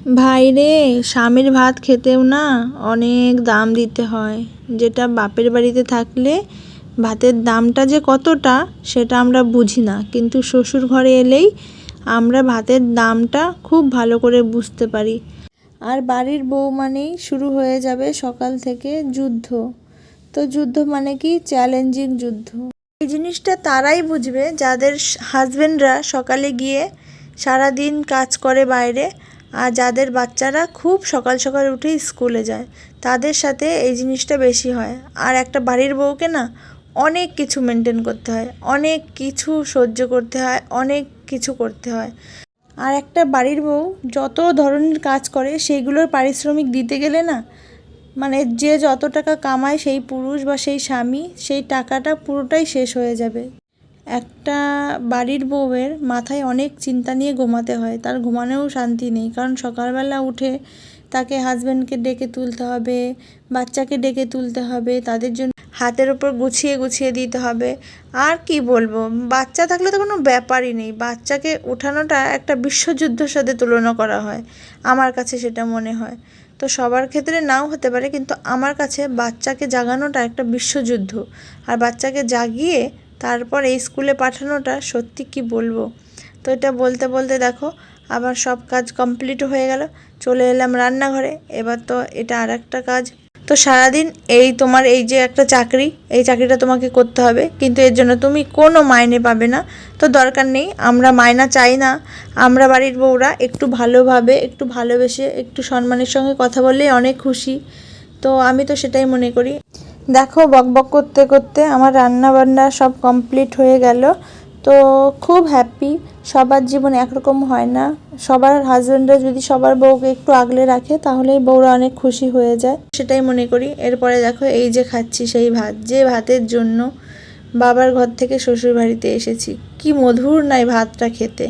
ভাইরে, স্বামীর ভাত খেতেও না অনেক দাম দিতে হয়। যেটা বাপের বাড়িতে থাকলে ভাতের দামটা যে কতটা সেটা আমরা বুঝি না, কিন্তু শ্বশুর ঘরে এলেই আমরা ভাতের দামটা খুব ভালো করে বুঝতে পারি। আর বাড়ির বউ মানেই শুরু হয়ে যাবে সকাল থেকে যুদ্ধ। তো যুদ্ধ মানে কি? চ্যালেঞ্জিং যুদ্ধ। এই জিনিসটা তারাই বুঝবে যাদের হাজবেন্ডরা সকালে গিয়ে সারাদিন কাজ করে বাইরে, আর যাদের বাচ্চারা খুব সকাল সকাল উঠেই স্কুলে যায়, তাদের সাথে এই জিনিসটা বেশি হয়। আর একটা বাড়ির বউকে না অনেক কিছু মেনটেন করতে হয়, অনেক কিছু সহ্য করতে হয়, অনেক কিছু করতে হয়। আর একটা বাড়ির বউ যত ধরনের কাজ করে সেইগুলোর পারিশ্রমিক দিতে গেলে না, মানে যে যত টাকা কামায় সেই পুরুষ বা সেই স্বামী, সেই টাকাটা পুরোটাই শেষ হয়ে যাবে। একটা বাড়ির বউয়ের মাথায় অনেক চিন্তা নিয়ে ঘুমাতে হয়, তার ঘুমানোও শান্তি নেই। কারণ সকালবেলা উঠে তাকে হাজব্যান্ডকে ডেকে তুলতে হবে, বাচ্চাকে ডেকে তুলতে হবে, তাদের জন্য হাতের ওপর গুছিয়ে গুছিয়ে দিতে হবে। আর কি বলবো, বাচ্চা থাকলে তো কোনো ব্যাপারই নেই, বাচ্চাকে ওঠানোটা একটা বিশ্বযুদ্ধের সাথে তুলনা করা হয়, আমার কাছে সেটা মনে হয়। তো সবার ক্ষেত্রে নাও হতে পারে, কিন্তু আমার কাছে বাচ্চাকে জাগানোটা একটা বিশ্বযুদ্ধ। আর বাচ্চাকে জাগিয়ে তারপর এই স্কুলে পাঠানোটা সত্যি কি বলবো। তো এটা বলতে বলতে দেখো আবার সব কাজ কমপ্লিট হয়ে গেল, চলে এলাম রান্নাঘরে। এবার তো এটা আর একটা কাজ। তো সারাদিন এই তোমার এই যে একটা চাকরি, এই চাকরিটা তোমাকে করতে হবে, কিন্তু এর জন্য তুমি কোনো মাইনে পাবে না। তো দরকার নেই, আমরা মাইনা চাই না। আমরা বাড়ির বউরা একটু ভালোভাবে, একটু ভালোবেসে, একটু সম্মানের সঙ্গে কথা বললেই অনেক খুশি। তো আমি তো সেটাই মনে করি। দেখো বকবক করতে করতে আমার রান্না বান্না সব কমপ্লিট হয়ে গেল। তো খুব হ্যাপি। সবার জীবন একরকম হয় না, সবার হাজব্যান্ডরা যদি সবার বউকে একটু আগলে রাখে তাহলেই বউরা অনেক খুশি হয়ে যায়, সেটাই মনে করি। এরপরে দেখো এই যে খাচ্ছি সেই ভাত, যে ভাতের জন্য বাবার ঘর থেকে শ্বশুর বাড়িতে এসেছি। কি মধুর নাই ভাতটা খেতে।